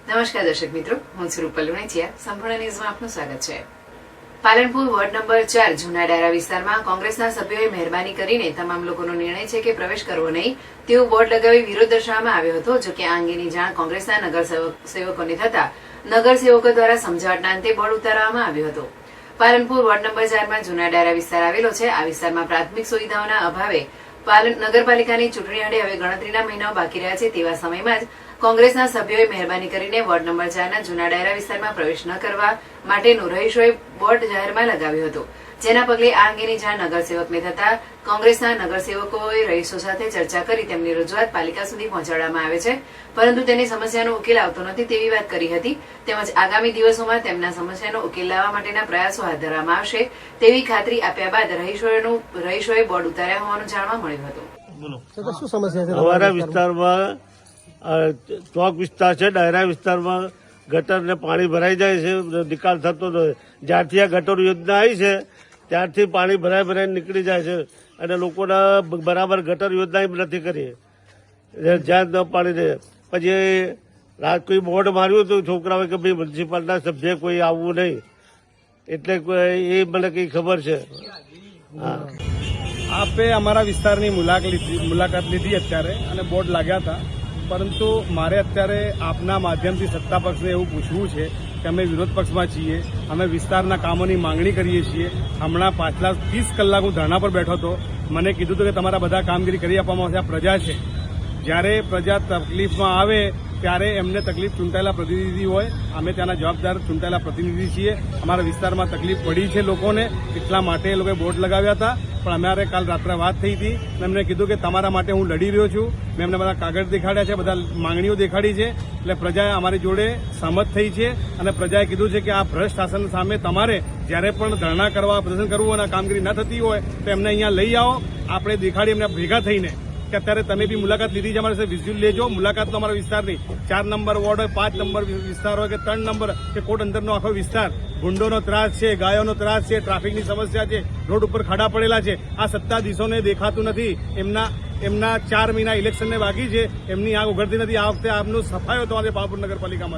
નમસ્કાર દર્શક મિત્રો, હું છું રૂપલ લુણેચિયા. સંપૂર્ણ ન્યૂઝમાં આપનું સ્વાગત છે. પાલનપુર વોર્ડ નંબર 4 જૂના ડાયરા વિસ્તારમાં કોંગ્રેસના સભ્યોએ મહેરબાની કરીને તમામ લોકોનો નિર્ણય છે કે પ્રવેશ કરવો નહીં તેવું બોર્ડ લગાવી વિરોધ દર્શાવવામાં આવ્યો હતો. જો કે આ અંગેની જાણ કોંગ્રેસના નગરસેવકોને થતા નગરસેવકો દ્વારા સમજાવટના અંતે બોર્ડ ઉતારવામાં આવ્યું હતું. પાલનપુર વોર્ડ નંબર 4માં જૂના ડાયરા વિસ્તાર આવેલો છે. આ વિસ્તારમાં પ્રાથમિક સુવિધાઓના અભાવે નગરપાલિકાની ચૂંટણી આડે હવે ગણતરીના મહિનાઓ બાકી રહ્યા છે. તેવા સમયમાં જ કોંગ્રેસના સભ્યોએ મહેરબાની કરીને વોર્ડ નંબર 4ના જૂના ડાયરા વિસ્તારમાં પ્રવેશ ન કરવા માટેનું રહીશોએ બોર્ડ જાહેરમાં લગાવ્યું હતું. જેના પગલે આ અંગેની જાણ નગરસેવકને થતા કોંગ્રેસના નગરસેવકોએ રહીશો સાથે ચર્ચા કરી તેમની રજૂઆત પાલિકા સુધી પહોંચાડવામાં આવે છે, પરંતુ તેની સમસ્યાનો ઉકેલ આવતો નથી તેવી વાત કરી હતી. તેમજ આગામી દિવસોમાં તેમના સમસ્યાનો ઉકેલ લાવવા માટેના પ્રયાસો હાથ ધરવામાં આવશે તેવી ખાતરી આપ્યા બાદ રહીશોએ બોર્ડ ઉતાર્યા હોવાનું જાણવા મળ્યું હતું. શું સમસ્યા છે અમારા વિસ્તારમાં? ચોક વિસ્તાર છે, ડાયરા વિસ્તારમાં ગટર ને પાણી ભરાઈ જાય છે, નિકાલ થતો નથી. જ્યારથી આ ગટર યોજના આવી છે ત્યારથી પાણી ભરાઈ નીકળી જાય છે અને લોકોના બરાબર ગટર યોજના નથી કરી. જ્યાં ન પાણી દે પછી રાત કોઈ બોર્ડ માર્યું હતું છોકરાઓએ કે ભાઈ મ્યુનિસિપાલિટીના સભ્ય કોઈ આવવું નહીં, એટલે એ મને કઈ ખબર છે. હા, આપે અમારા વિસ્તારની મુલાકાત લીધી અત્યારે અને બોર્ડ લાગ્યા હતા, પરંતુ મારે અત્યારે આપના માધ્યમથી સત્તા પક્ષને એવું પૂછવું છે કે અમે વિરોધ પક્ષમાં છીએ, અમે વિસ્તારના કામોની માંગણી કરીએ છીએ. હમણાં પાછલા 30 કલાક હું ધરણા પર બેઠો હતો. મને કીધું હતું કે તમારા બધા કામગીરી કરી આપવામાં આવશે. આ પ્રજા છે, જ્યારે પ્રજા તકલીફમાં આવે ત્યારે એમને તકલીફ ચૂંટાયેલા પ્રતિનિધિ હોય. અમે ત્યાંના જવાબદાર ચૂંટાયેલા પ્રતિનિધિ છીએ. અમારા વિસ્તારમાં તકલીફ પડી છે લોકોને, એટલા માટે એ લોકોએ બોર્ડ લગાવ્યા હતા. પણ અમારે કાલ રાત્રે વાત થઈ હતી અને એમને કીધું કે તમારા માટે હું લડી રહ્યો છું. મેં એમને બધા કાગળ દેખાડ્યા છે, બધા માંગણીઓ દેખાડી છે. એટલે પ્રજાએ અમારી જોડે સહમત થઈ છે અને પ્રજાએ કીધું છે કે આ ભ્રષ્ટ શાસન સામે તમારે જ્યારે પણ ધરણા કરવા, પ્રદર્શન કરવું અને કામગીરી ન થતી હોય તો એમને અહીંયા લઈ આવો. આપણે દેખાડી એમને ભેગા થઈને કે અત્યારે તમે બી મુલાકાત લીધી છે, અમારે વિઝ્યુઅલ લેજો. મુલાકાત તો અમારા વિસ્તારની 4 નંબર વોર્ડ હોય, 5 નંબર વિસ્તાર હોય કે 3 નંબર કે કોટ અંદરનો આખો વિસ્તાર. ભૂંડોનો ત્રાસ છે, ગાયોનો ત્રાસ છે, ટ્રાફિકની સમસ્યા છે, રોડ ઉપર ખાડા પડેલા છે. આ સત્તાધીશોને દેખાતું નથી. એમના 4 મહિના ઇલેક્શનને બાકી છે, એમની આગ ઉઘડતી નથી. આ વખતે આપનું સફાયો તમારે પાલનપુર નગરપાલિકામાં